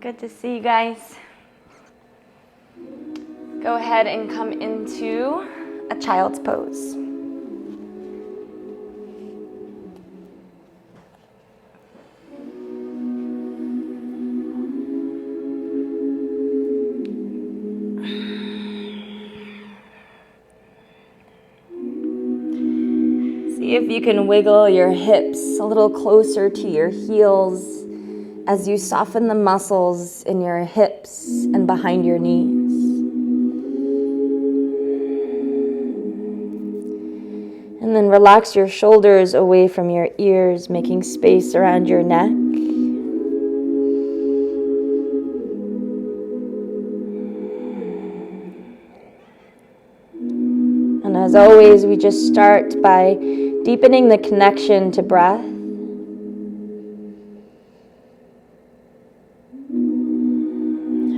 Good to see you guys. Go ahead and come into a child's pose. See if you can wiggle your hips a little closer to your heels as you soften the muscles in your hips and behind your knees. And then relax your shoulders away from your ears, making space around your neck. And as always, we just start by deepening the connection to breath.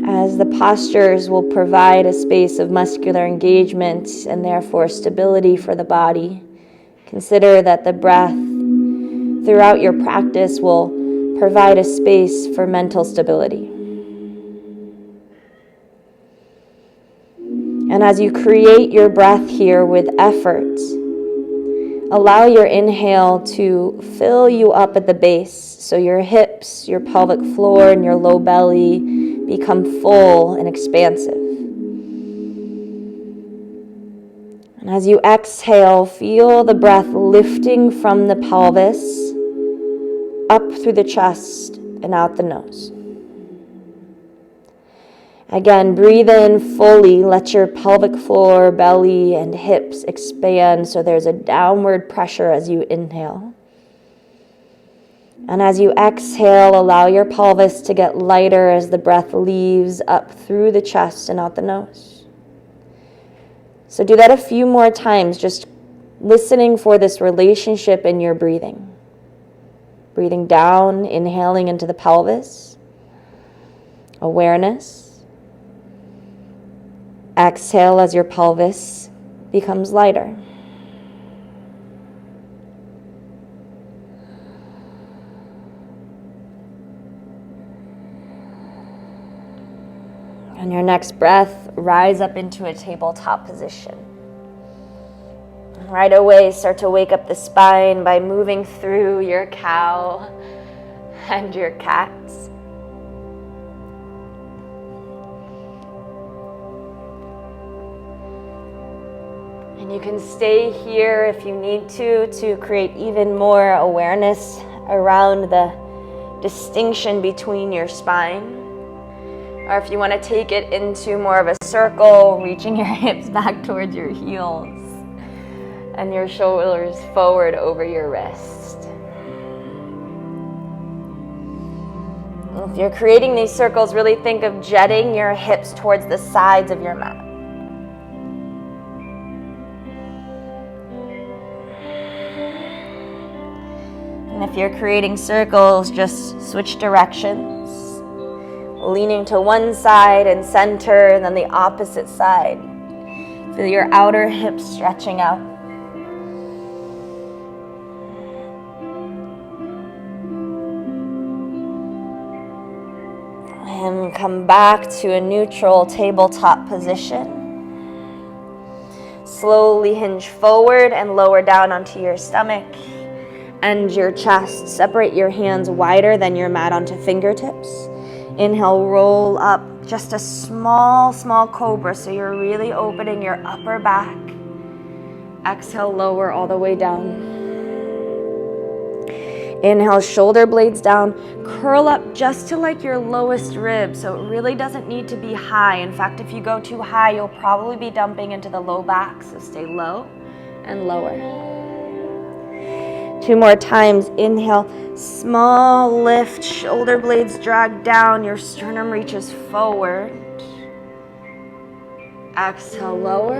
As the postures will provide a space of muscular engagement and therefore stability for the body, consider that the breath throughout your practice will provide a space for mental stability. And as you create your breath here with effort, allow your inhale to fill you up at the base, so your hips, your pelvic floor, and your low belly become full and expansive. And as you exhale, feel the breath lifting from the pelvis up through the chest and out the nose. Again, breathe in fully. Let your pelvic floor, belly, and hips expand so there's a downward pressure as you inhale. And as you exhale, allow your pelvis to get lighter as the breath leaves up through the chest and out the nose. So do that a few more times, just listening for this relationship in your breathing. Breathing down, inhaling into the pelvis. Awareness. Exhale as your pelvis becomes lighter. On your next breath, rise up into a tabletop position. Right away, start to wake up the spine by moving through your cow and your cats. And you can stay here if you need to create even more awareness around the distinction between your spine. Or if you want to take it into more of a circle, reaching your hips back towards your heels and your shoulders forward over your wrist. If you're creating these circles, really think of jetting your hips towards the sides of your mat. And if you're creating circles, just switch directions. Leaning to one side and center, and then the opposite side. Feel your outer hips stretching out. And come back to a neutral tabletop position. Slowly hinge forward and lower down onto your stomach and your chest. Separate your hands wider than your mat onto fingertips. Inhale, roll up, just a small cobra, so you're really opening your upper back. Exhale, lower all the way down. Inhale, shoulder blades down, curl up just to like your lowest rib, so it really doesn't need to be high. In fact, if you go too high, you'll probably be dumping into the low back, so stay low and lower. 2 more times. Inhale, small lift, shoulder blades drag down, your sternum reaches forward. Exhale, lower.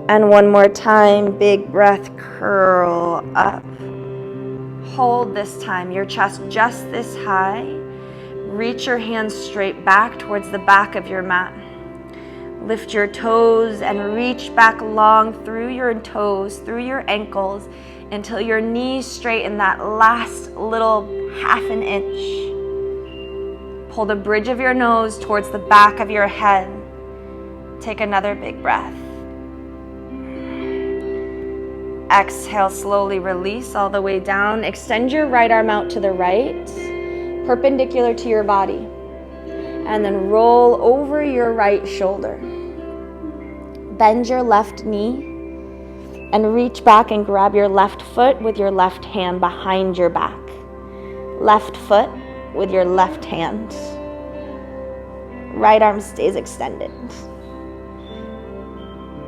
And 1 more time, big breath, curl up. Hold this time, your chest just this high. Reach your hands straight back towards the back of your mat. Lift your toes and reach back long through your toes, through your ankles, until your knees straighten that last little 1/2 inch. Pull the bridge of your nose towards the back of your head. Take another big breath. Exhale, slowly release all the way down. Extend your right arm out to the right, perpendicular to your body. And then roll over your right shoulder. Bend your left knee and reach back and grab your left foot with your left hand behind your back. Left foot with your left hand. Right arm stays extended.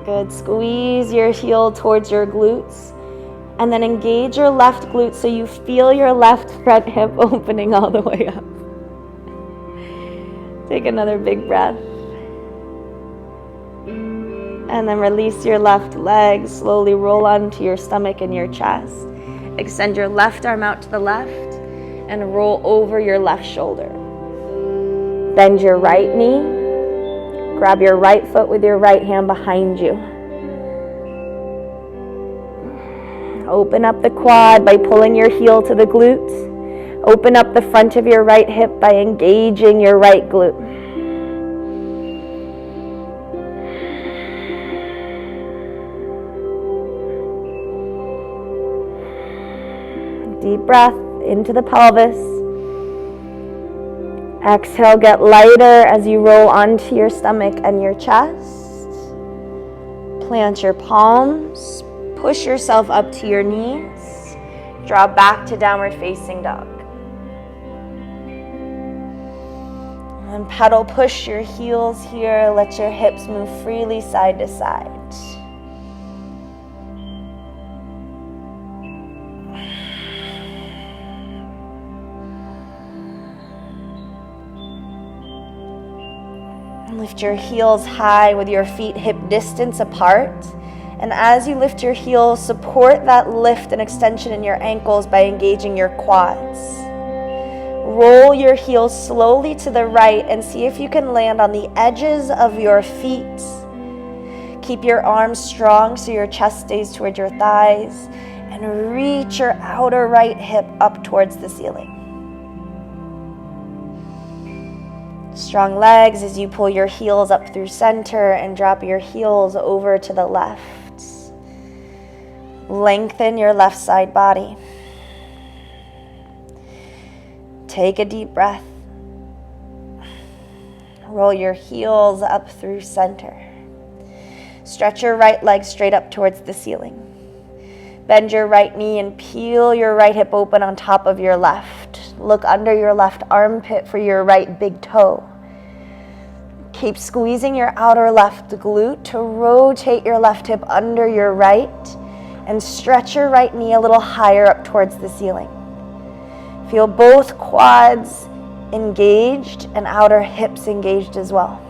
Good. Squeeze your heel towards your glutes and then engage your left glute so you feel your left front hip opening all the way up. Take another big breath. And then release your left leg. Slowly roll onto your stomach and your chest. Extend your left arm out to the left and roll over your left shoulder. Bend your right knee. Grab your right foot with your right hand behind you. Open up the quad by pulling your heel to the glute. Open up the front of your right hip by engaging your right glute. Deep breath into the pelvis. Exhale, get lighter as you roll onto your stomach and your chest. Plant your palms. Push yourself up to your knees. Draw back to downward facing dog. And pedal, push your heels here. Let your hips move freely side to side. Lift your heels high with your feet hip distance apart. And as you lift your heels, support that lift and extension in your ankles by engaging your quads. Roll your heels slowly to the right and see if you can land on the edges of your feet. Keep your arms strong so your chest stays towards your thighs. And reach your outer right hip up towards the ceiling. Strong legs as you pull your heels up through center and drop your heels over to the left. Lengthen your left side body. Take a deep breath. Roll your heels up through center. Stretch your right leg straight up towards the ceiling. Bend your right knee and peel your right hip open on top of your left. Look under your left armpit for your right big toe. Keep squeezing your outer left glute to rotate your left hip under your right and stretch your right knee a little higher up towards the ceiling. Feel both quads engaged and outer hips engaged as well.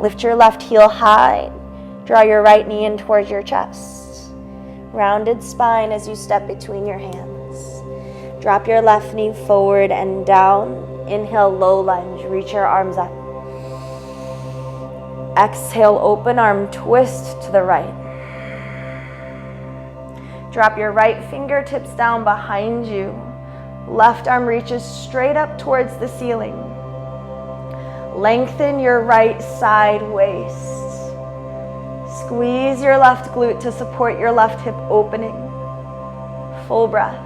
Lift your left heel high. Draw your right knee in towards your chest. Rounded spine as you step between your hands. Drop your left knee forward and down. Inhale, low lunge. Reach your arms up. Exhale, open arm twist to the right. Drop your right fingertips down behind you. Left arm reaches straight up towards the ceiling. Lengthen your right side waist. Squeeze your left glute to support your left hip opening. Full breath.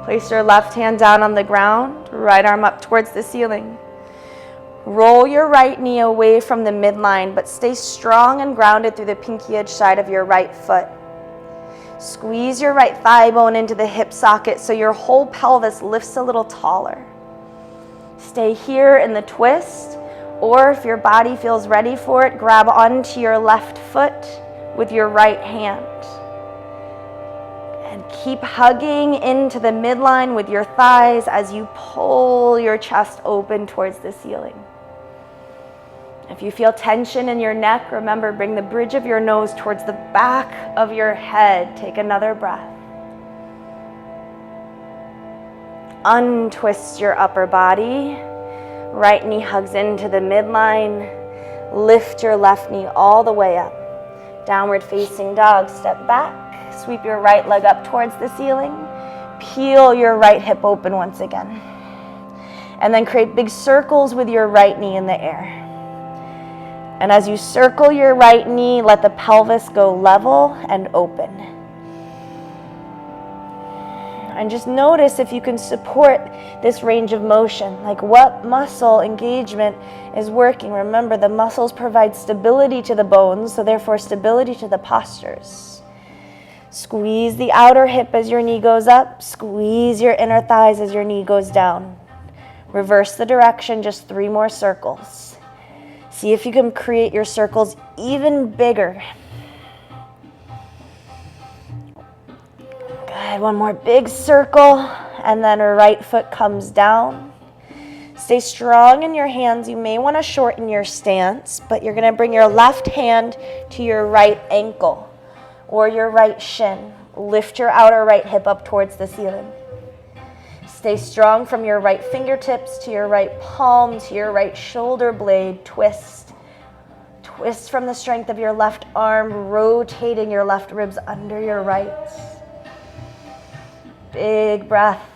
Place your left hand down on the ground, right arm up towards the ceiling. Roll your right knee away from the midline, but stay strong and grounded through the pinky edge side of your right foot. Squeeze your right thigh bone into the hip socket so your whole pelvis lifts a little taller. Stay here in the twist, or if your body feels ready for it, grab onto your left foot with your right hand. And keep hugging into the midline with your thighs as you pull your chest open towards the ceiling. If you feel tension in your neck, remember, bring the bridge of your nose towards the back of your head. Take another breath. Untwist your upper body. Right knee hugs into the midline. Lift your left knee all the way up. Downward facing dog, step back. Sweep your right leg up towards the ceiling. Peel your right hip open once again. And then create big circles with your right knee in the air. And as you circle your right knee, let the pelvis go level and open. And just notice if you can support this range of motion, like what muscle engagement is working. Remember, the muscles provide stability to the bones, so therefore stability to the postures. Squeeze the outer hip as your knee goes up. Squeeze your inner thighs as your knee goes down. Reverse the direction, just 3 more circles. See if you can create your circles even bigger. Good, one more big circle, and then right foot comes down. Stay strong in your hands. You may want to shorten your stance, but you're going to bring your left hand to your right ankle or your right shin. Lift your outer right hip up towards the ceiling. Stay strong from your right fingertips to your right palm to your right shoulder blade. Twist. Twist from the strength of your left arm, rotating your left ribs under your right. Big breath.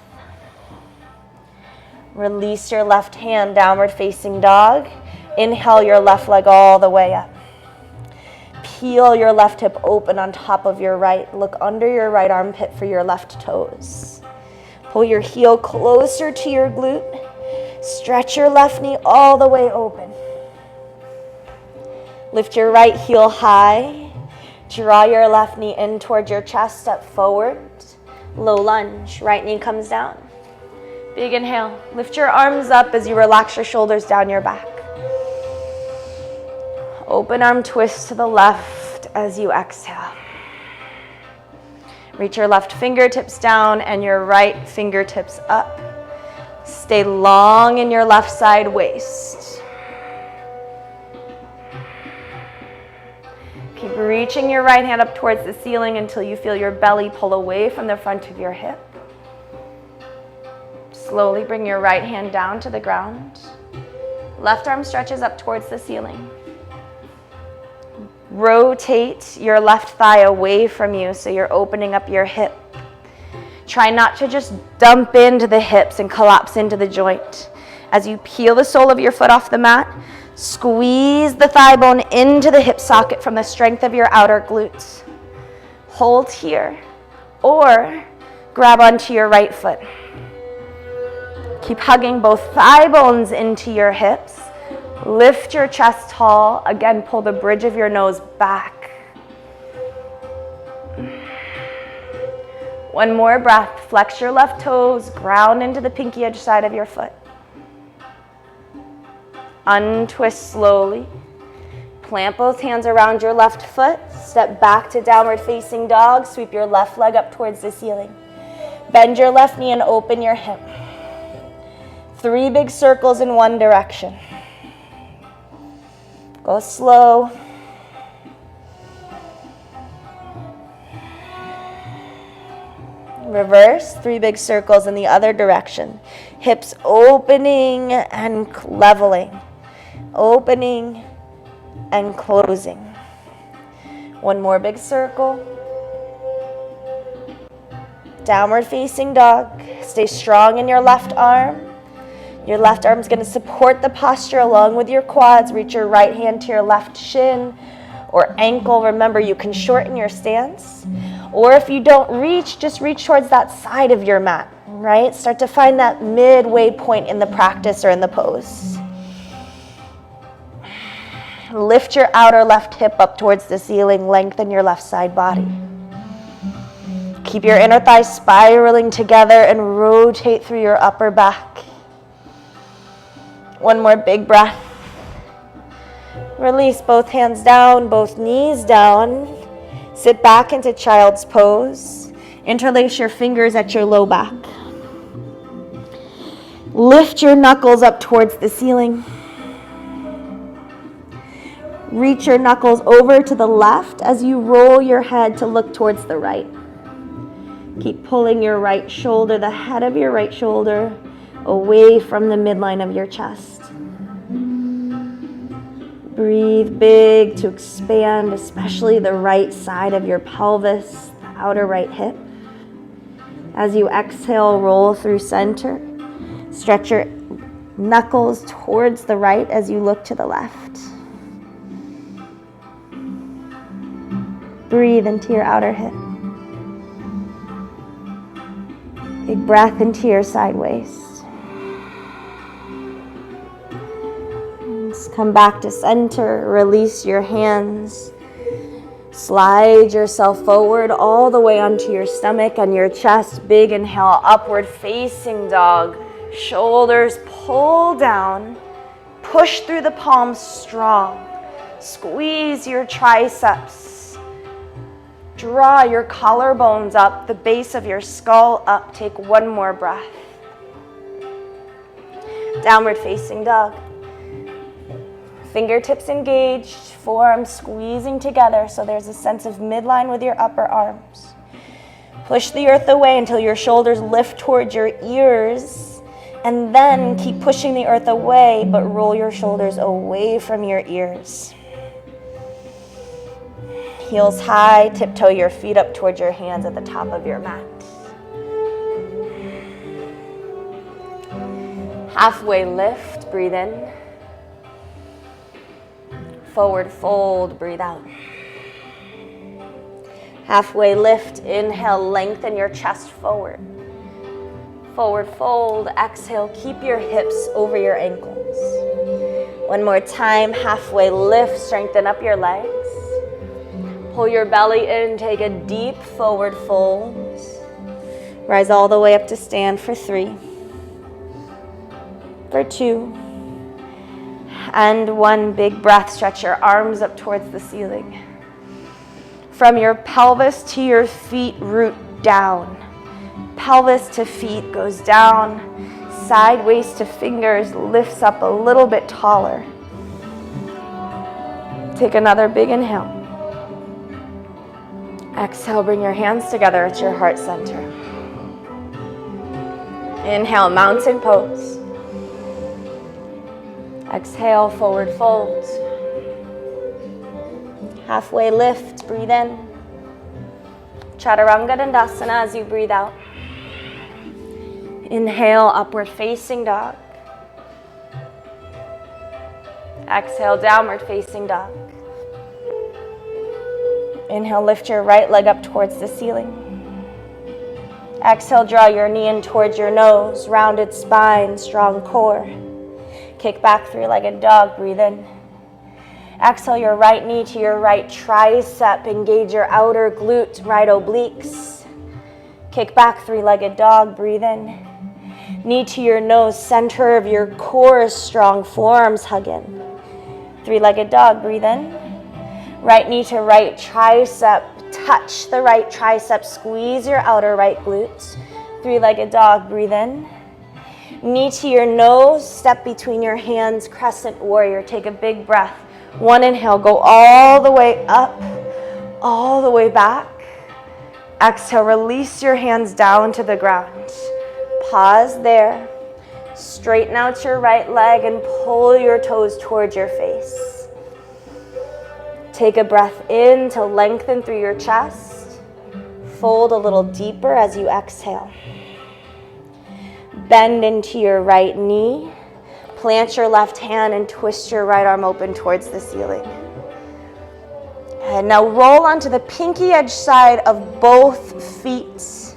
Release your left hand, downward facing dog. Inhale your left leg all the way up. Peel your left hip open on top of your right. Look under your right armpit for your left toes. Pull your heel closer to your glute. Stretch your left knee all the way open. Lift your right heel high. Draw your left knee in towards your chest. Step forward. Low lunge. Right knee comes down. Big inhale. Lift your arms up as you relax your shoulders down your back. Open arm twist to the left as you exhale. Reach your left fingertips down and your right fingertips up. Stay long in your left side waist. Keep reaching your right hand up towards the ceiling until you feel your belly pull away from the front of your hip. Slowly bring your right hand down to the ground. Left arm stretches up towards the ceiling. Rotate your left thigh away from you so you're opening up your hip. Try not to just dump into the hips and collapse into the joint. As you peel the sole of your foot off the mat, squeeze the thigh bone into the hip socket from the strength of your outer glutes. Hold here or grab onto your right foot. Keep hugging both thigh bones into your hips. Lift your chest tall. Again, pull the bridge of your nose back. One more breath. Flex your left toes. Ground into the pinky edge side of your foot. Untwist slowly. Plant both hands around your left foot. Step back to downward facing dog. Sweep your left leg up towards the ceiling. Bend your left knee and open your hip. 3 big circles in one direction. Go slow. Reverse, 3 big circles in the other direction. Hips opening and leveling. Opening and closing. One more big circle. Downward facing dog. Stay strong in your left arm. Your left arm is going to support the posture along with your quads. Reach your right hand to your left shin or ankle. Remember, you can shorten your stance. Or if you don't reach, just reach towards that side of your mat, right? Start to find that midway point in the practice or in the pose. Lift your outer left hip up towards the ceiling. Lengthen your left side body. Keep your inner thighs spiraling together and rotate through your upper back. One more big breath. Release both hands down, both knees down. Sit back into child's pose. Interlace your fingers at your low back. Lift your knuckles up towards the ceiling. Reach your knuckles over to the left as you roll your head to look towards the right. Keep pulling your right shoulder, the head of your right shoulder, away from the midline of your chest. Breathe big to expand, especially the right side of your pelvis, the outer right hip. As you exhale, roll through center. Stretch your Knuckles towards the right as you look to the left. Breathe into your outer hip. Big breath into your side waist. Just come back to center. Release your hands. Slide yourself forward all the way onto your stomach and your chest. Big inhale, upward facing dog. Shoulders pull down. Push through the palms strong. Squeeze your triceps. Draw your collarbones up, the base of your skull up. Take one more breath. Downward facing dog. Fingertips engaged, forearms squeezing together so there's a sense of midline with your upper arms. Push the earth away until your shoulders lift towards your ears, and then keep pushing the earth away, but roll your shoulders away from your ears. Heels high, tiptoe your feet up towards your hands at the top of your mat. Halfway lift, breathe in. Forward fold, breathe out. Halfway lift, inhale, lengthen your chest forward. Forward fold, exhale, keep your hips over your ankles. One more time, halfway lift, strengthen up your legs. Pull your belly in, take a deep forward fold. Rise all the way up to stand for 3, for 2, and 1. Big breath, stretch your arms up towards the ceiling. From your pelvis to your feet, root down. Pelvis to feet goes down, sideways to fingers, lifts up a little bit taller. Take another big inhale. Exhale, bring your hands together at your heart center. Inhale, mountain pose. Exhale, forward fold. Halfway lift, breathe in. Chaturanga Dandasana as you breathe out. Inhale, upward facing dog. Exhale, downward facing dog. Inhale, lift your right leg up towards the ceiling. Exhale, draw your knee in towards your nose, rounded spine, strong core. Kick back, three-legged dog, breathe in. Exhale, your right knee to your right tricep, engage your outer glute, right obliques. Kick back, three-legged dog, breathe in. Knee to your nose, center of your core is strong, forearms hug in. Three-legged dog, breathe in. Right knee to right tricep, touch the right tricep, squeeze your outer right glutes. Three-legged dog, breathe in. Knee to your nose, step between your hands, crescent warrior. Take a big breath. 1 inhale, go all the way up, all the way back. Exhale, release your hands down to the ground. Pause there. Straighten out your right leg and pull your toes towards your face. Take a breath in to lengthen through your chest. Fold a little deeper as you exhale. Bend into your right knee. Plant your left hand and twist your right arm open towards the ceiling. And now roll onto the pinky edge side of both feet.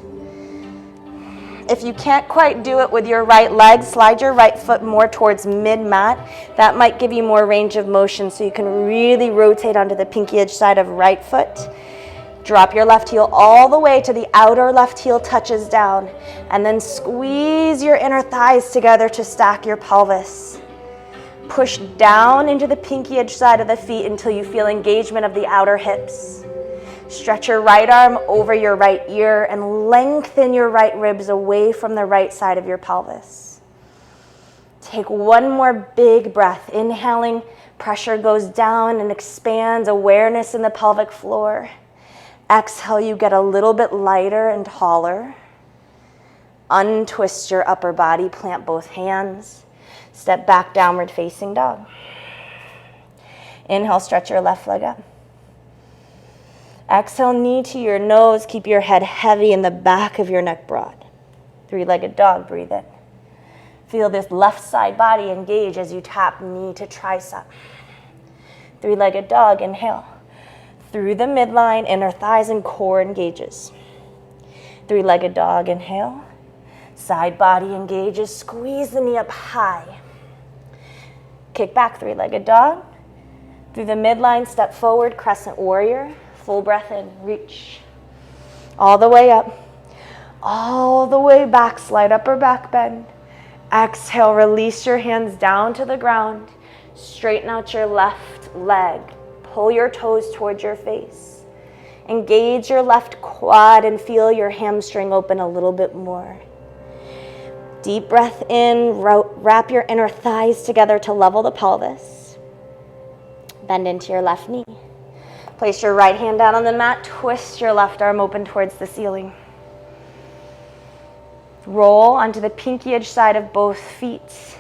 If you can't quite do it with your right leg, slide your right foot more towards mid-mat. That might give you more range of motion so you can really rotate onto the pinky edge side of right foot. Drop your left heel all the way to the outer left heel touches down, and then squeeze your inner thighs together to stack your pelvis. Push down into the pinky edge side of the feet until you feel engagement of the outer hips. Stretch your right arm over your right ear and lengthen your right ribs away from the right side of your pelvis. Take one more big breath. Inhaling, pressure goes down and expands, awareness in the pelvic floor. Exhale, you get a little bit lighter and taller. Untwist your upper body, plant both hands. Step back, downward facing dog. Inhale, stretch your left leg up. Exhale, knee to your nose. Keep your head heavy and the back of your neck broad. Three-legged dog, breathe in. Feel this left side body engage as you tap knee to tricep. Three-legged dog, inhale. Through the midline, inner thighs and core engages. Three-legged dog, inhale. Side body engages, squeeze the knee up high. Kick back, three-legged dog. Through the midline, step forward, crescent warrior. Full breath in, reach. All the way up. All the way back, slide upper back bend. Exhale, release your hands down to the ground. Straighten out your left leg. Pull your toes towards your face. Engage your left quad and feel your hamstring open a little bit more. Deep breath in, wrap your inner thighs together to level the pelvis. Bend into your left knee. Place your right hand down on the mat, twist your left arm open towards the ceiling. Roll onto the pinky edge side of both feet.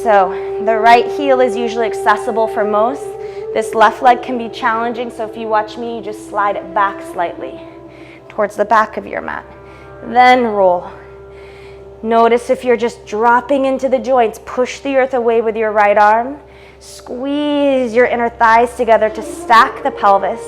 So the right heel is usually accessible for most. This left leg can be challenging, so if you watch me, you just slide it back slightly towards the back of your mat. Then roll. Notice if you're just dropping into the joints, push the earth away with your right arm. Squeeze your inner thighs together to stack the pelvis,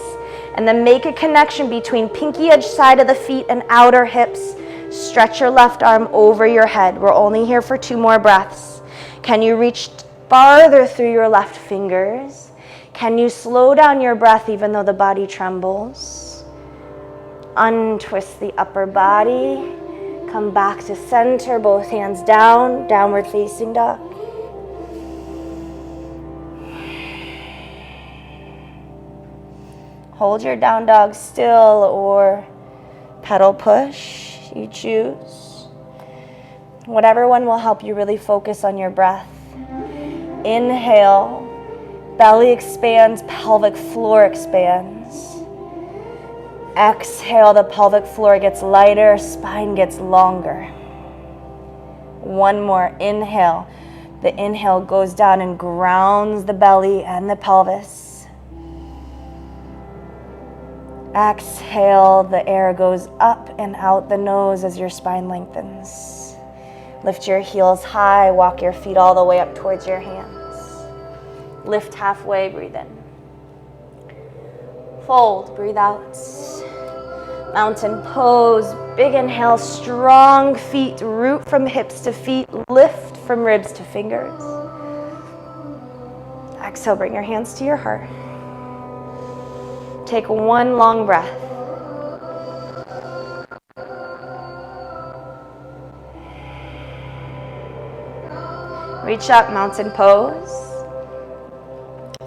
and then make a connection between pinky edge side of the feet and outer hips. Stretch your left arm over your head. We're only here for 2 more breaths. Can you reach farther through your left fingers? Can you slow down your breath even though the body trembles? Untwist the upper body. Come back to center, both hands down, downward facing dog. Hold your down dog still or pedal push, you choose. Whatever one will help you really focus on your breath. Inhale, belly expands, pelvic floor expands. Exhale, the pelvic floor gets lighter, spine gets longer. One more, inhale. The inhale goes down and grounds the belly and the pelvis. Exhale, the air goes up and out the nose as your spine lengthens. Lift your heels high, walk your feet all the way up towards your hands. Lift halfway, breathe in. Fold, breathe out. Mountain pose, big inhale, strong feet, root from hips to feet, lift from ribs to fingers. Exhale, bring your hands to your heart. Take one long breath. Reach up, mountain pose.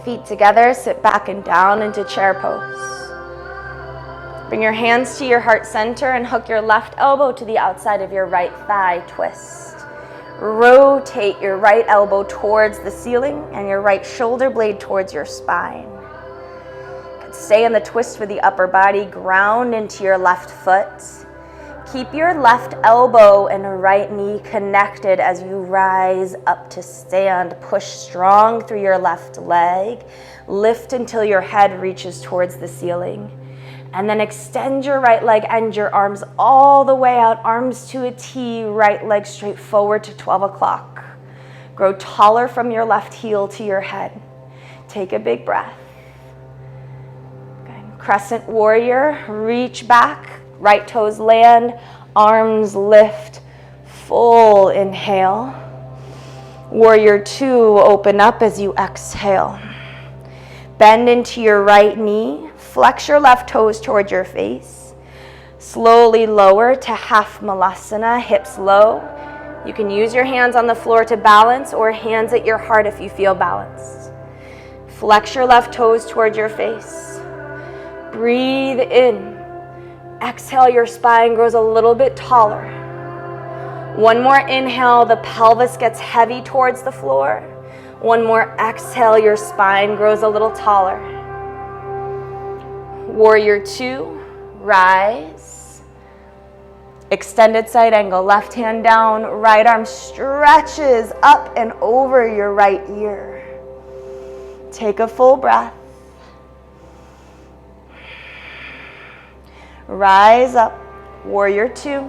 Feet together, sit back and down into chair pose. Bring your hands to your heart center and hook your left elbow to the outside of your right thigh, twist. Rotate your right elbow towards the ceiling and your right shoulder blade towards your spine. Stay in the twist with the upper body, ground into your left foot. Keep your left elbow and right knee connected as you rise up to stand. Push strong through your left leg. Lift until your head reaches towards the ceiling. And then extend your right leg and your arms all the way out, arms to a T, right leg straight forward to 12 o'clock. Grow taller from your left heel to your head. Take a big breath. Good. Crescent warrior, reach back, right toes land, arms lift, full inhale. Warrior 2, open up as you exhale. Bend into your right knee. Flex your left toes toward your face. Slowly lower to half malasana, hips low. You can use your hands on the floor to balance or hands at your heart if you feel balanced. Flex your left toes toward your face. Breathe in. Exhale, your spine grows a little bit taller. One more inhale, the pelvis gets heavy towards the floor. One more exhale, your spine grows a little taller. Warrior 2, rise. Extended side angle, left hand down, right arm stretches up and over your right ear. Take a full breath. Rise up, warrior 2.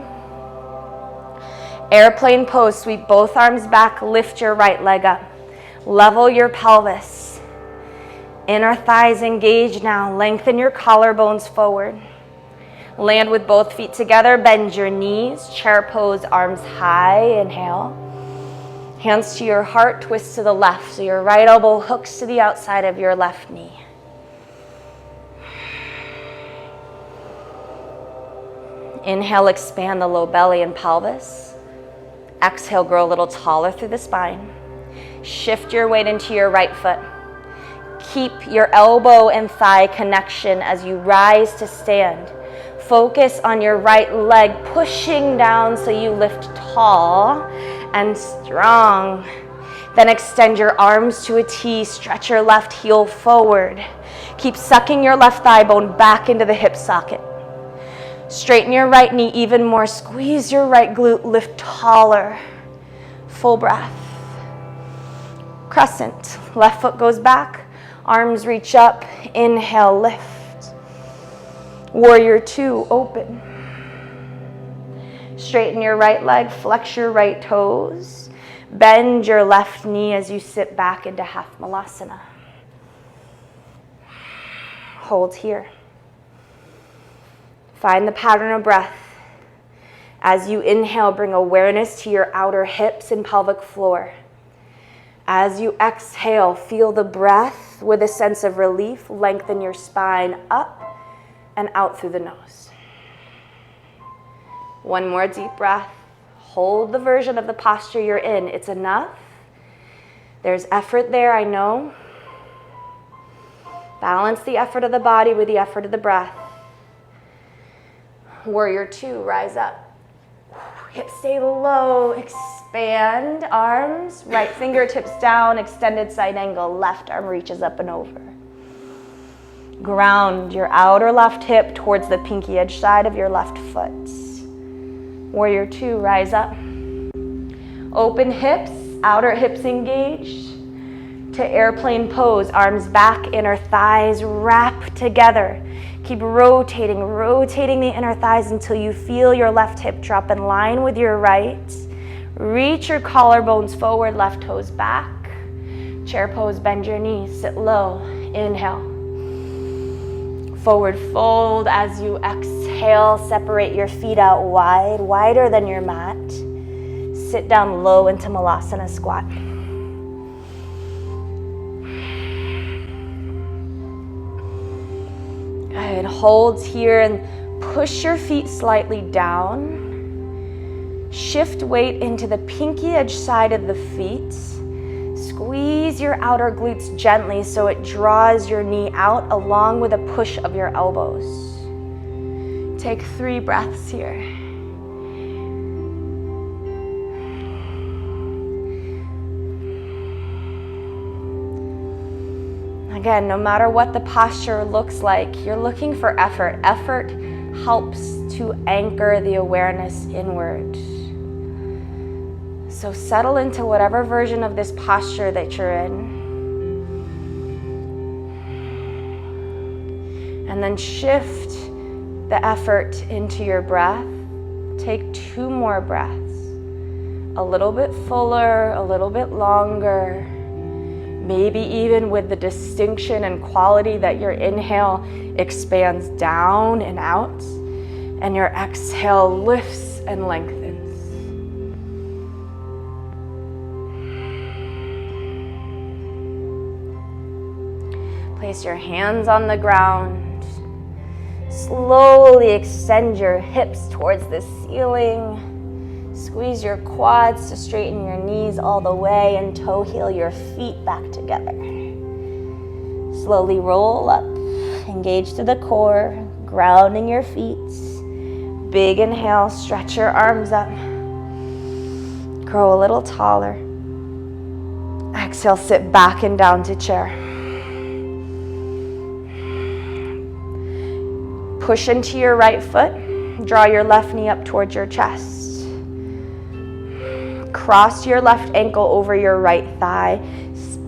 Airplane pose, sweep both arms back, lift your right leg up. Level your pelvis. Inner thighs engaged now. Lengthen your collarbones forward. Land with both feet together, bend your knees, chair pose, arms high, inhale. Hands to your heart, twist to the left, so your right elbow hooks to the outside of your left knee. Inhale, expand the low belly and pelvis. Exhale, grow a little taller through the spine. Shift your weight into your right foot. Keep your elbow and thigh connection as you rise to stand. Focus on your right leg pushing down so you lift tall and strong. Then extend your arms to a T. Stretch your left heel forward. Keep sucking your left thigh bone back into the hip socket. Straighten your right knee even more. Squeeze your right glute. Lift taller. Full breath. Crescent. Left foot goes back. Arms reach up. Inhale, lift. Warrior two, open. Straighten your right leg, flex your right toes. Bend your left knee as you sit back into half malasana. Hold here. Find the pattern of breath. As you inhale, bring awareness to your outer hips and pelvic floor. As you exhale, feel the breath with a sense of relief. Lengthen your spine up and out through the nose. One more deep breath. Hold the version of the posture you're in. It's enough. There's effort there, I know. Balance the effort of the body with the effort of the breath. Warrior two, rise up. Hips stay low, expand arms. Right fingertips down, extended side angle. Left arm reaches up and over. Ground your outer left hip towards the pinky edge side of your left foot. Warrior two, rise up. Open hips, outer hips engaged. To airplane pose, arms back, inner thighs wrap together. Keep rotating the inner thighs until you feel your left hip drop in line with your right. Reach your collarbones forward, left toes back. Chair pose, bend your knees, sit low. Inhale. Forward fold. As you exhale, separate your feet out wide, wider than your mat. Sit down low into malasana squat. Good. Hold here and push your feet slightly down. Shift weight into the pinky edge side of the feet. Squeeze your outer glutes gently so it draws your knee out along with a push of your elbows. Take 3 breaths here. Again, no matter what the posture looks like, you're looking for effort. Effort helps to anchor the awareness inward. So settle into whatever version of this posture that you're in. And then shift the effort into your breath. Take 2 more breaths. A little bit fuller, a little bit longer. Maybe even with the distinction and quality that your inhale expands down and out, and your exhale lifts and lengthens. Place your hands on the ground. Slowly extend your hips towards the ceiling. Squeeze your quads to straighten your knees all the way and toe heel your feet back together. Slowly roll up, engage to the core, grounding your feet. Big inhale, stretch your arms up. Grow a little taller. Exhale, sit back and down to chair. Push into your right foot. Draw your left knee up towards your chest. Cross your left ankle over your right thigh.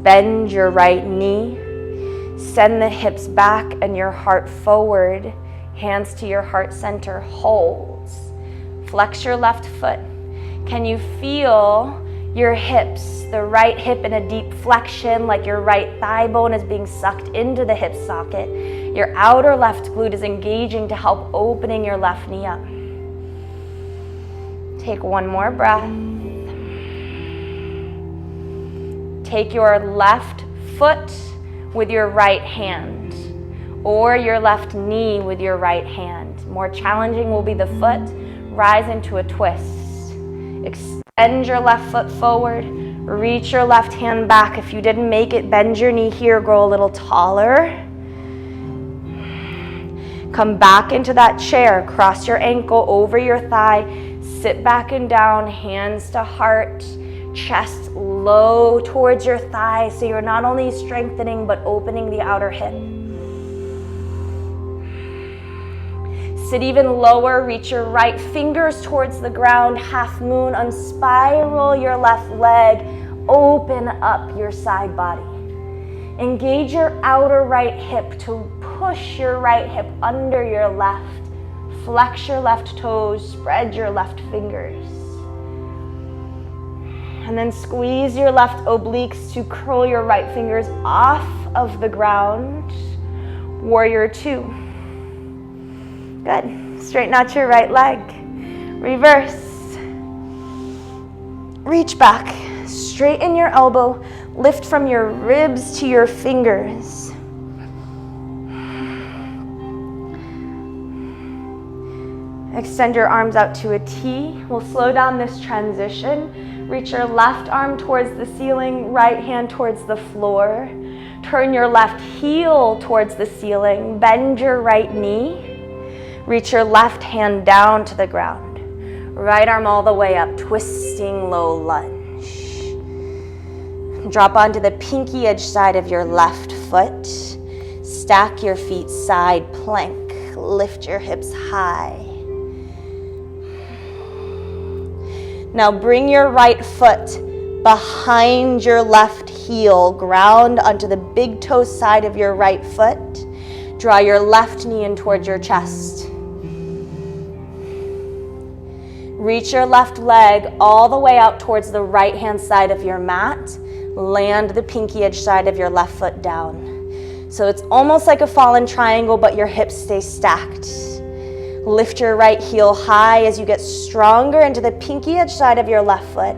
Bend your right knee. Send the hips back and your heart forward. Hands to your heart center. Hold. Flex your left foot. Can you feel your hips, the right hip in a deep flexion, like your right thigh bone is being sucked into the hip socket? Your outer left glute is engaging to help opening your left knee up. Take one more breath. Take your left foot with your right hand, or your left knee with your right hand. More challenging will be the foot. Rise into a twist. Extend your left foot forward. Reach your left hand back. If you didn't make it, bend your knee here, grow a little taller. Come back into that chair. Cross your ankle over your thigh. Sit back and down, hands to heart. Chest low towards your thigh, so you're not only strengthening but opening the outer hip. Sit even lower, reach your right fingers towards the ground, half moon, unspiral your left leg, open up your side body. Engage your outer right hip to push your right hip under your left. Flex your left toes, spread your left fingers. And then squeeze your left obliques to curl your right fingers off of the ground. Warrior two. Good. Straighten out your right leg. Reverse. Reach back. Straighten your elbow. Lift from your ribs to your fingers. Extend your arms out to a T. We'll slow down this transition. Reach your left arm towards the ceiling, right hand towards the floor. Turn your left heel towards the ceiling. Bend your right knee. Reach your left hand down to the ground. Right arm all the way up, twisting low lunge. Drop onto the pinky edge side of your left foot. Stack your feet side plank. Lift your hips high. Now bring your right foot behind your left heel. Ground onto the big toe side of your right foot. Draw your left knee in towards your chest. Reach your left leg all the way out towards the right hand side of your mat. Land the pinky edge side of your left foot down. So it's almost like a fallen triangle, but your hips stay stacked. Lift your right heel high as you get stronger into the pinky edge side of your left foot.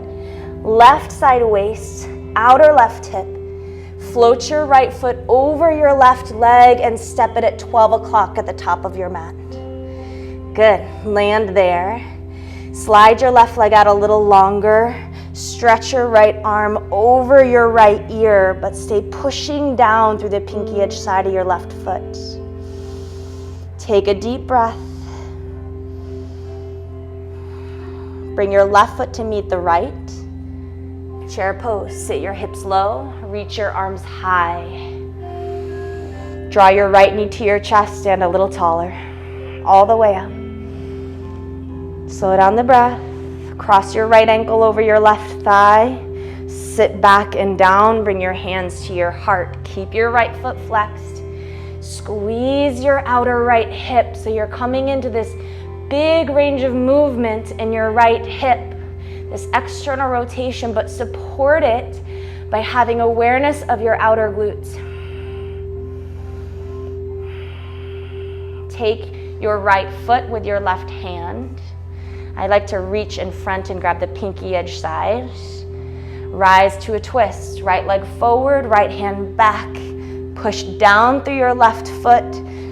Left side waist, outer left hip. Float your right foot over your left leg and step it at 12 o'clock at the top of your mat. Good. Land there. Slide your left leg out a little longer. Stretch your right arm over your right ear, but stay pushing down through the pinky edge side of your left foot. Take a deep breath. Bring your left foot to meet the right. Chair pose. Sit your hips low. Reach your arms high. Draw your right knee to your chest. Stand a little taller. All the way up. Slow down the breath. Cross your right ankle over your left thigh. Sit back and down. Bring your hands to your heart. Keep your right foot flexed. Squeeze your outer right hip so you're coming into this big range of movement in your right hip, this external rotation, but support it by having awareness of your outer glutes. Take your right foot with your left hand. I like to reach in front and grab the pinky edge side. Rise to a twist. Right leg forward, right hand back. Push down through your left foot.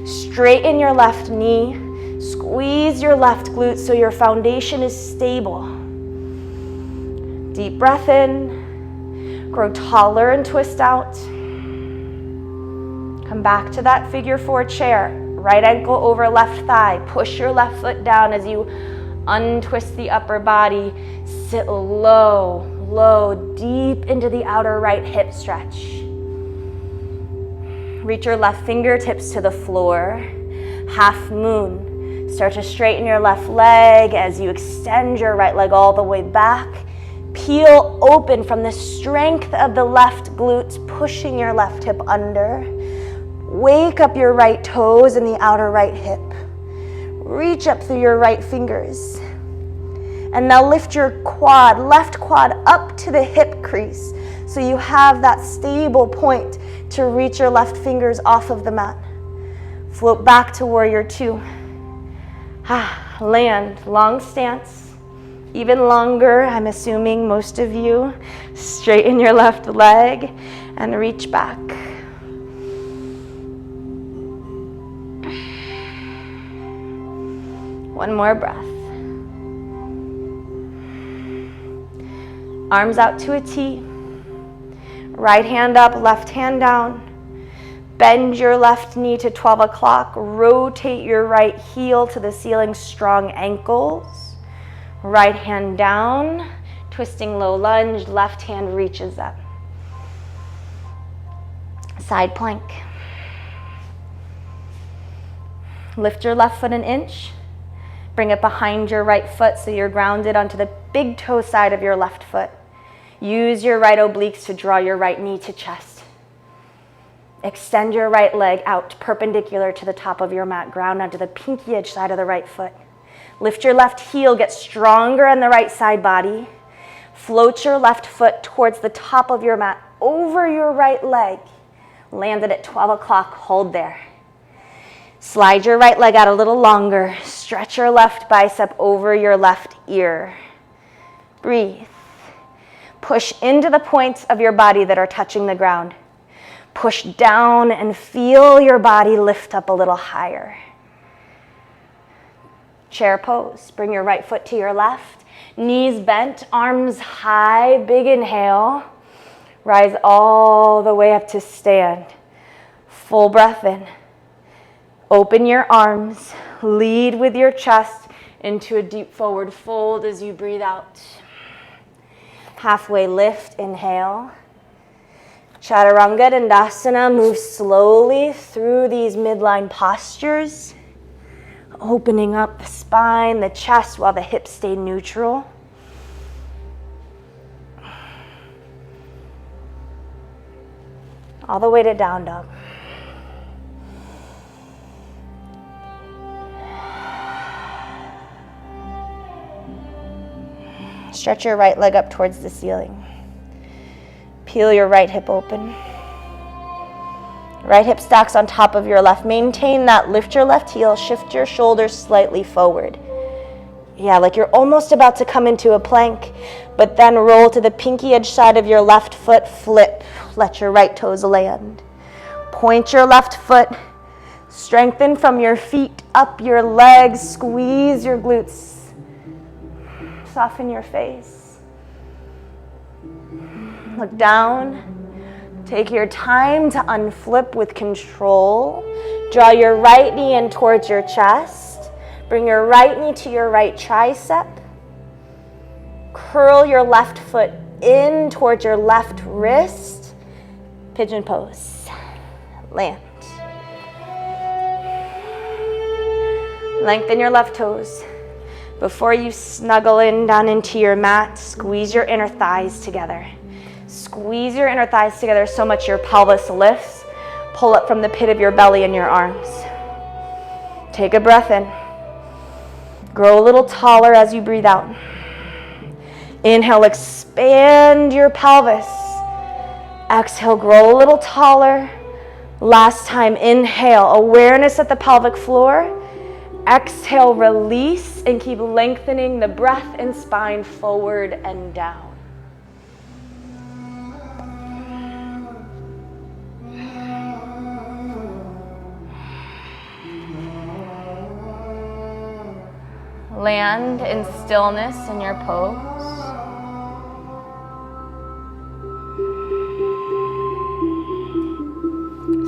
Straighten your left knee. Squeeze your left glute so your foundation is stable. Deep breath in. Grow taller and twist out. Come back to that figure four chair. Right ankle over left thigh. Push your left foot down as you untwist the upper body. Sit low, low, deep into the outer right hip stretch. Reach your left fingertips to the floor. Half moon. Start to straighten your left leg as you extend your right leg all the way back. Peel open from the strength of the left glutes, pushing your left hip under. Wake up your right toes in the outer right hip. Reach up through your right fingers. And now lift your quad, left quad up to the hip crease. So you have that stable point to reach your left fingers off of the mat. Float back to warrior two. Land, long stance. Even longer, I'm assuming most of you. Straighten your left leg and reach back. One more breath. Arms out to a T. Right hand up, left hand down. Bend your left knee to 12 o'clock. Rotate your right heel to the ceiling, strong ankles. Right hand down, twisting low lunge, left hand reaches up. Side plank. Lift your left foot an inch. Bring it behind your right foot so you're grounded onto the big toe side of your left foot. Use your right obliques to draw your right knee to chest. Extend your right leg out perpendicular to the top of your mat. Ground onto the pinky edge side of the right foot. Lift your left heel, get stronger on the right side body. Float your left foot towards the top of your mat, over your right leg. Landed at 12 o'clock, hold there. Slide your right leg out a little longer. Stretch your left bicep over your left ear. Breathe. Push into the points of your body that are touching the ground. Push down and feel your body lift up a little higher. Chair pose. Bring your right foot to your left. Knees bent, arms high. Big inhale. Rise all the way up to stand. Full breath in. Open your arms. Lead with your chest into a deep forward fold as you breathe out. Halfway lift, inhale. Chaturanga Dandasana, move slowly through these midline postures, opening up the spine, the chest while the hips stay neutral. All the way to down dog. Stretch your right leg up towards the ceiling. Peel your right hip open. Right hip stacks on top of your left. Maintain that. Lift your left heel. Shift your shoulders slightly forward. Yeah, like you're almost about to come into a plank, but then roll to the pinky edge side of your left foot. Flip. Let your right toes land. Point your left foot. Strengthen from your feet up your legs. Squeeze your glutes. Soften your face. Look down. Take your time to unflip with control. Draw your right knee in towards your chest. Bring your right knee to your right tricep. Curl your left foot in towards your left wrist. Pigeon pose. Land. Lengthen your left toes. Before you snuggle in down into your mat, squeeze your inner thighs together. Squeeze your inner thighs together so much your pelvis lifts. Pull up from the pit of your belly and your arms. Take a breath in. Grow a little taller as you breathe out. Inhale, expand your pelvis. Exhale, grow a little taller. Last time, inhale, awareness at the pelvic floor. Exhale, release, and keep lengthening the breath and spine forward and down. Land in stillness in your pose.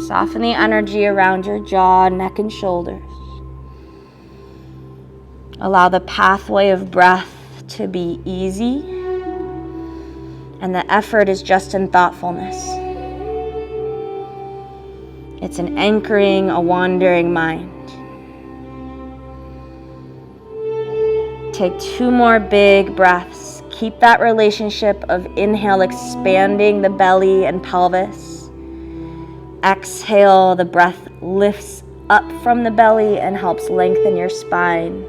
Soften the energy around your jaw, neck, and shoulders. Allow the pathway of breath to be easy, and the effort is just in thoughtfulness. It's an anchoring a wandering mind. Take 2 more big breaths. Keep that relationship of inhale, expanding the belly and pelvis. Exhale, the breath lifts up from the belly and helps lengthen your spine.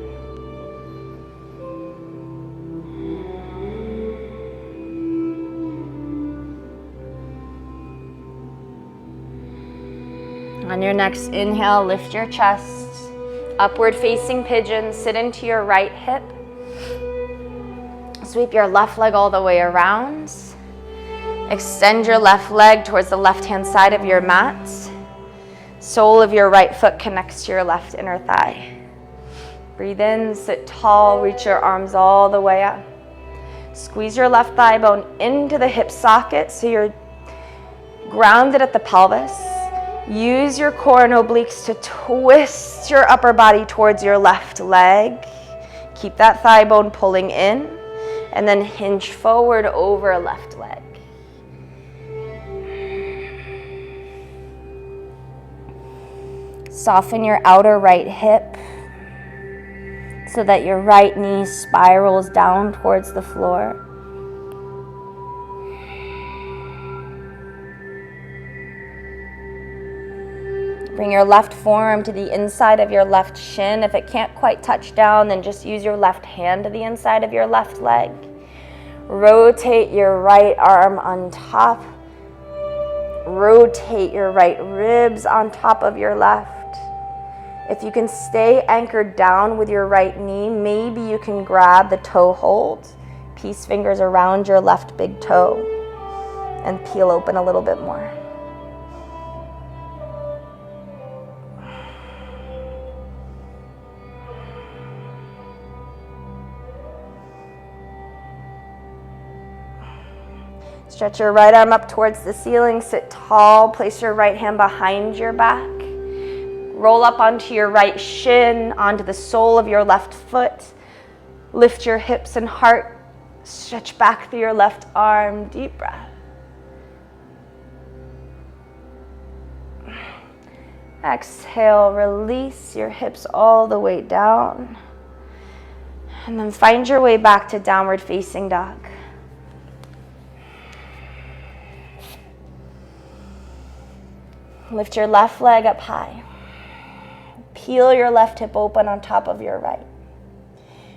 On your next inhale, lift your chest. Upward facing pigeon, sit into your right hip. Sweep your left leg all the way around. Extend your left leg towards the left-hand side of your mat. Sole of your right foot connects to your left inner thigh. Breathe in, sit tall, reach your arms all the way up. Squeeze your left thigh bone into the hip socket so you're grounded at the pelvis. Use your core and obliques to twist your upper body towards your left leg. Keep that thigh bone pulling in, and then hinge forward over left leg. Soften your outer right hip so that your right knee spirals down towards the floor. Bring your left forearm to the inside of your left shin. If it can't quite touch down, then just use your left hand to the inside of your left leg. Rotate your right arm on top. Rotate your right ribs on top of your left. If you can stay anchored down with your right knee, maybe you can grab the toe hold, peace fingers around your left big toe, and peel open a little bit more. Stretch your right arm up towards the ceiling, sit tall, place your right hand behind your back. Roll up onto your right shin, onto the sole of your left foot. Lift your hips and heart. Stretch back through your left arm. Deep breath. Exhale, release your hips all the way down. And then find your way back to downward facing dog. Lift your left leg up high. Peel your left hip open on top of your right.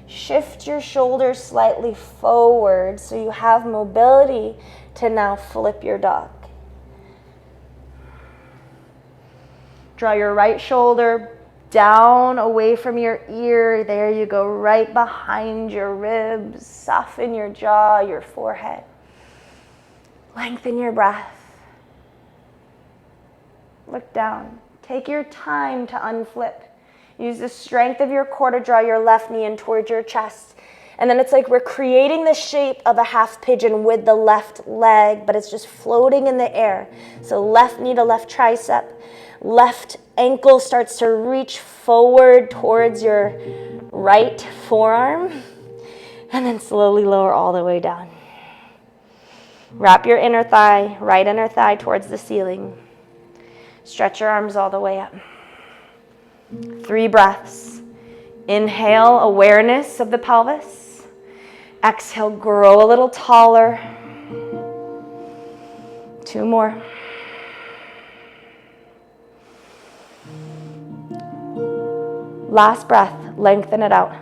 Shift your shoulders slightly forward so you have mobility to now flip your dog. Draw your right shoulder down away from your ear. There you go, right behind your ribs. Soften your jaw, your forehead. Lengthen your breath. Look down. Take your time to unflip. Use the strength of your core to draw your left knee in towards your chest. And then it's like we're creating the shape of a half pigeon with the left leg, but it's just floating in the air. So left knee to left tricep. Left ankle starts to reach forward towards your right forearm. And then slowly lower all the way down. Wrap your inner thigh, right inner thigh towards the ceiling. Stretch your arms all the way up. 3 breaths. Inhale, awareness of the pelvis. Exhale, grow a little taller. 2 more. Last breath, lengthen it out.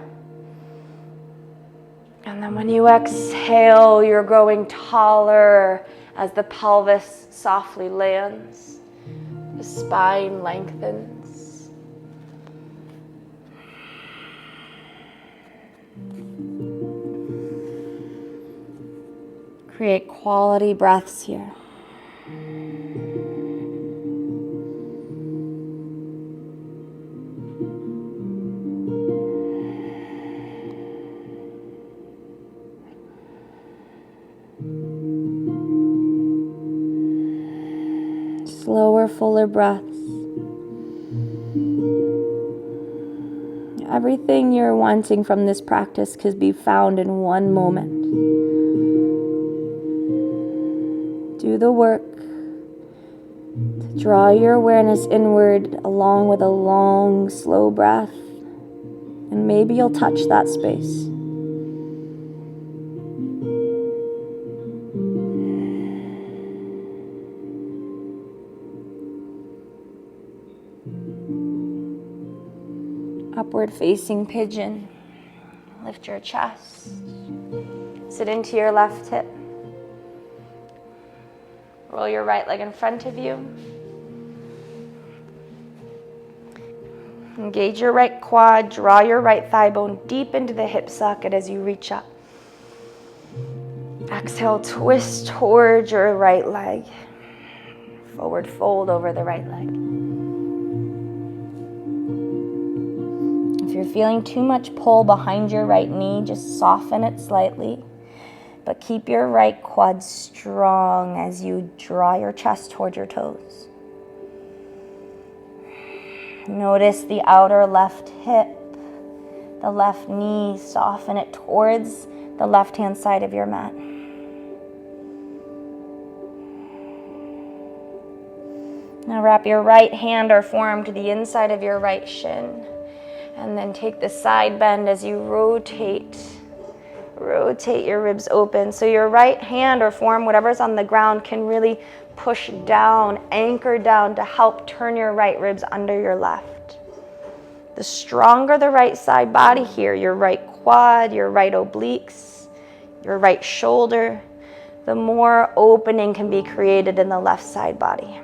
And then when you exhale, you're growing taller as the pelvis softly lands. The spine lengthens. Create quality breaths here. Slower, fuller breaths. Everything you're wanting from this practice could be found in one moment. Do the work to draw your awareness inward along with a long, slow breath, and maybe you'll touch that space. Upward facing pigeon. Lift your chest. Sit into your left hip. Roll your right leg in front of you. Engage your right quad, draw your right thigh bone deep into the hip socket as you reach up. Exhale, twist towards your right leg. Forward fold over the right leg. If you're feeling too much pull behind your right knee, just soften it slightly. But keep your right quad strong as you draw your chest toward your toes. Notice the outer left hip, the left knee, soften it towards the left-hand side of your mat. Now wrap your right hand or forearm to the inside of your right shin. And then take the side bend as you rotate your ribs open. So your right hand or forearm, whatever's on the ground, can really push down, anchor down to help turn your right ribs under your left. The stronger the right side body here, your right quad, your right obliques, your right shoulder, the more opening can be created in the left side body.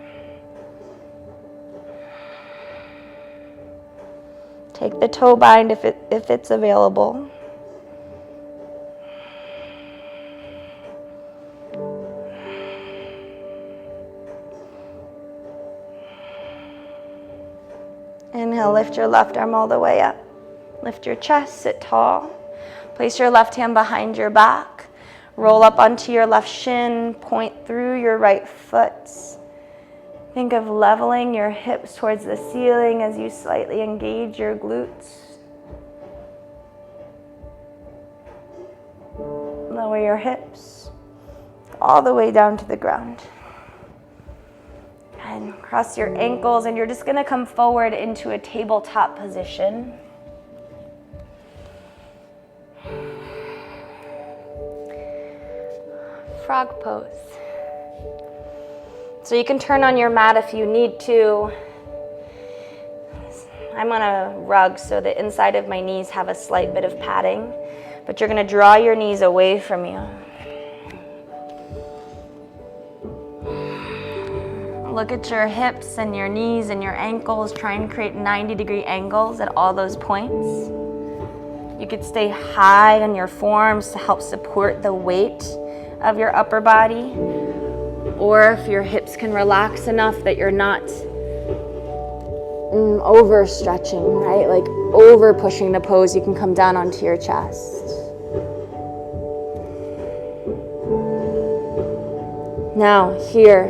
Take the toe bind if it's available. Inhale, lift your left arm all the way up. Lift your chest, sit tall. Place your left hand behind your back. Roll up onto your left shin, point through your right foot. Think of leveling your hips towards the ceiling as you slightly engage your glutes. Lower your hips all the way down to the ground. And cross your ankles, and you're just going to come forward into a tabletop position. Frog pose. So you can turn on your mat if you need to. I'm on a rug, so the inside of my knees have a slight bit of padding, but you're going to draw your knees away from you. Look at your hips and your knees and your ankles. Try and create 90-degree angles at all those points. You could stay high on your forearms to help support the weight of your upper body. Or if your hips can relax enough that you're not overstretching, right? Like over pushing the pose, you can come down onto your chest. Now here,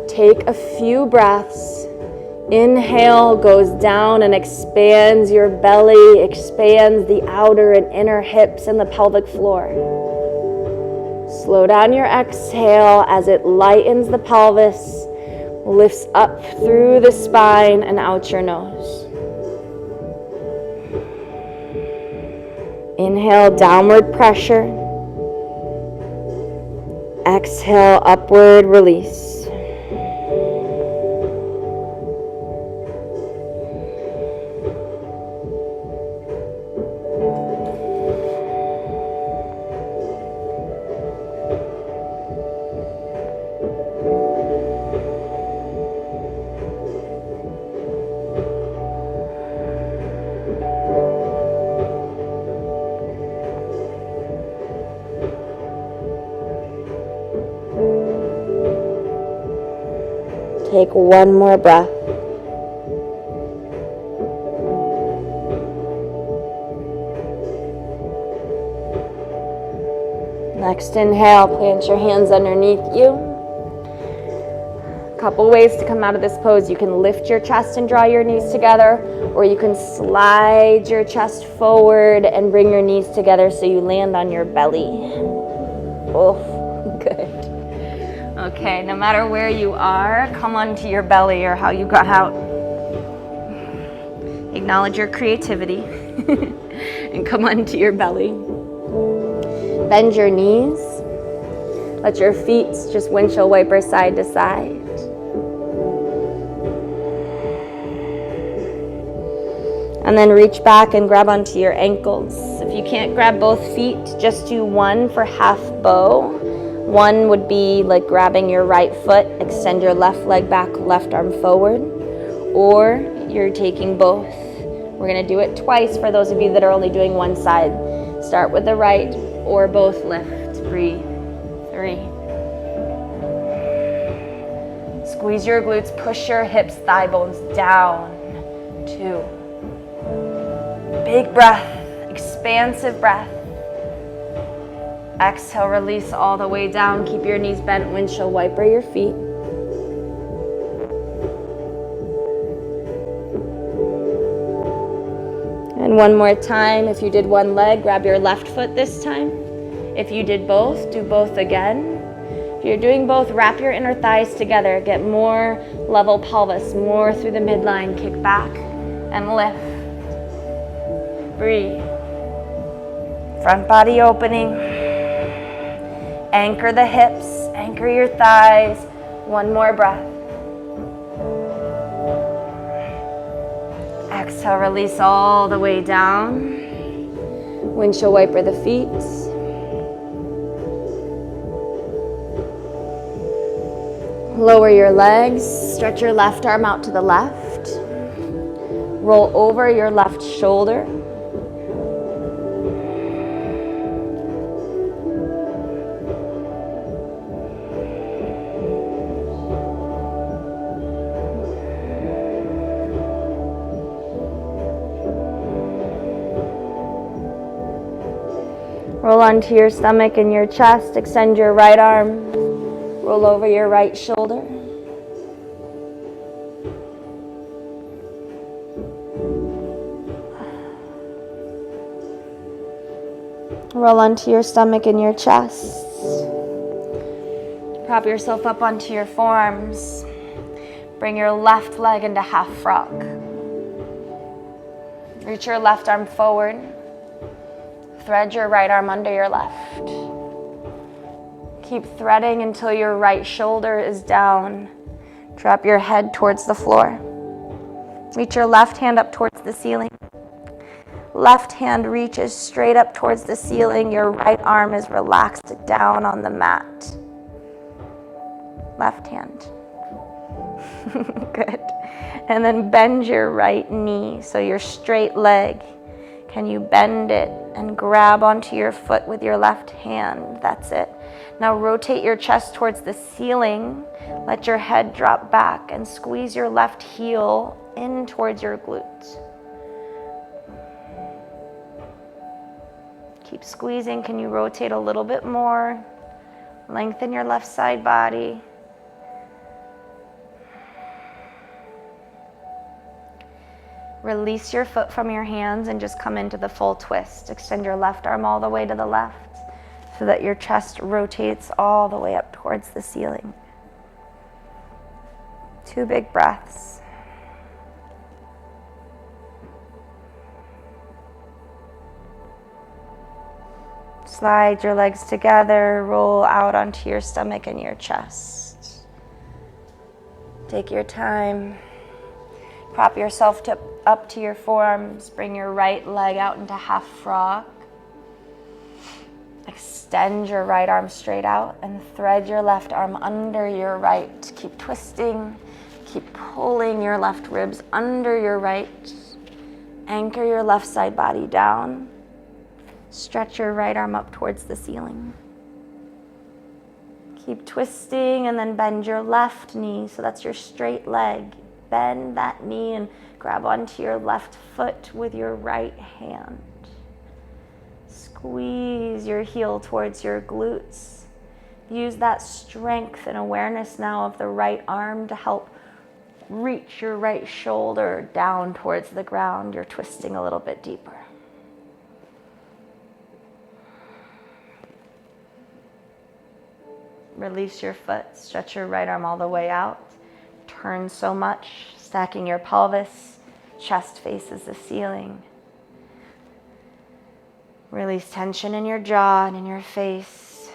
take a few breaths. Inhale goes down and expands your belly, expands the outer and inner hips and the pelvic floor. Slow down your exhale as it lightens the pelvis, lifts up through the spine and out your nose. Inhale, downward pressure. Exhale, upward release. Take one more breath. Next inhale, plant your hands underneath you. A couple ways to come out of this pose. You can lift your chest and draw your knees together, or you can slide your chest forward and bring your knees together so you land on your belly. Oh, good. Okay, no matter where you are, come onto your belly or how you got out. Acknowledge your creativity and come onto your belly. Bend your knees. Let your feet just windshield wiper side to side. And then reach back and grab onto your ankles. If you can't grab both feet, just do one for half bow. One would be like grabbing your right foot, extend your left leg back, left arm forward. or you're taking both. We're going to do it twice for those of you that are only doing one side. Start with the right or both lift. Breathe. 3. Squeeze your glutes, push your hips, thigh bones down. 2. Big breath, expansive breath. Exhale, release all the way down. Keep your knees bent, windshield wiper your feet. And one more time, if you did one leg, grab your left foot this time. If you did both, do both again. If you're doing both, wrap your inner thighs together. Get more level pelvis, more through the midline. Kick back and lift. Breathe. Front body opening. Anchor the hips, anchor your thighs. One more breath. Exhale, release all the way down. Windshield wiper the feet. Lower your legs, stretch your left arm out to the left. Roll over your left shoulder. Roll onto your stomach and your chest. Extend your right arm. Roll over your right shoulder. Roll onto your stomach and your chest. Prop yourself up onto your forearms. Bring your left leg into half frog. Reach your left arm forward. Thread your right arm under your left. Keep threading until your right shoulder is down. Drop your head towards the floor. Reach your left hand up towards the ceiling. Left hand reaches straight up towards the ceiling. Your right arm is relaxed down on the mat. Left hand. Good. And then bend your right knee. So your straight leg, can you bend it and grab onto your foot with your left hand? That's it. Now rotate your chest towards the ceiling. Let your head drop back and squeeze your left heel in towards your glutes. Keep squeezing. Can you rotate a little bit more? Lengthen your left side body. Release your foot from your hands and just come into the full twist. Extend your left arm all the way to the left so that your chest rotates all the way up towards the ceiling. 2 big breaths. Slide your legs together, roll out onto your stomach and your chest. Take your time. Prop yourself up to your forearms. Bring your right leg out into half frog. Extend your right arm straight out and thread your left arm under your right. Keep twisting. Keep pulling your left ribs under your right. Anchor your left side body down. Stretch your right arm up towards the ceiling. Keep twisting and then bend your left knee. So that's your straight leg. Bend that knee and grab onto your left foot with your right hand. Squeeze your heel towards your glutes. Use that strength and awareness now of the right arm to help reach your right shoulder down towards the ground. You're twisting a little bit deeper. Release your foot. Stretch your right arm all the way out. Turn so much, stacking your pelvis, chest faces the ceiling. Release tension in your jaw and in your face.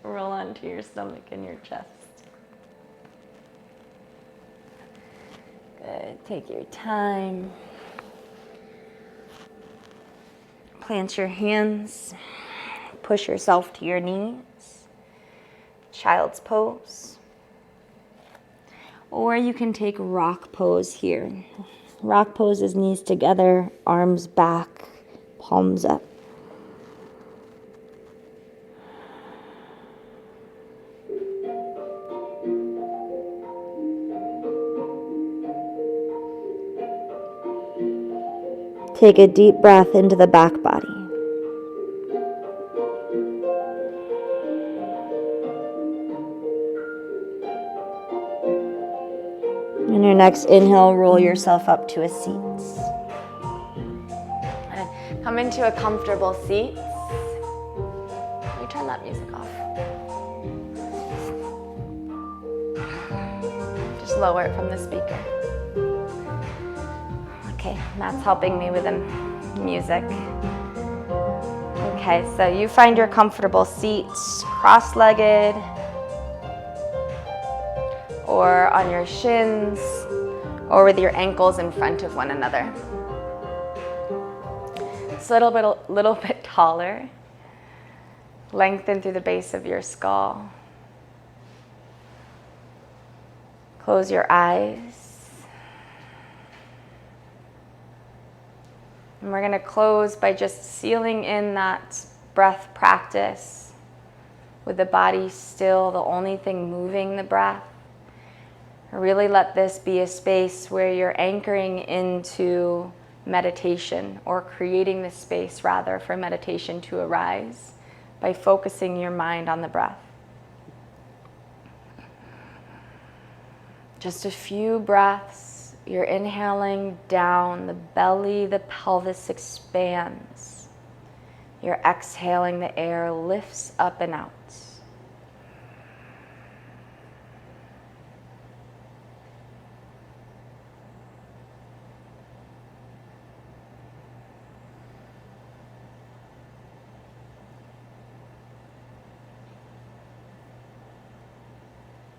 Roll onto your stomach and your chest. Good. Take your time. Plant your hands, push yourself to your knees, child's pose. Or you can take rock pose here. Rock pose is knees together, arms back, palms up. Take a deep breath into the back body. On your next inhale, roll yourself up to a seat. Come into a comfortable seat. Can you turn that music off? Just lower it from the speaker. Okay, Matt's helping me with the music. Okay, so you find your comfortable seat, cross-legged, or on your shins, or with your ankles in front of one another. Just a little bit taller. Lengthen through the base of your skull. Close your eyes. And we're going to close by just sealing in that breath practice with the body still, the only thing moving the breath. Really let this be a space where you're anchoring into meditation, or creating the space rather for meditation to arise by focusing your mind on the breath. Just a few breaths. You're inhaling down the belly, the pelvis expands. You're exhaling, the air lifts up and out.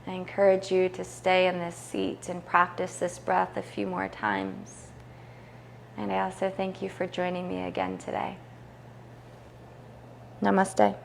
I encourage you to stay in this seat and practice this breath a few more times. And I also thank you for joining me again today. Namaste.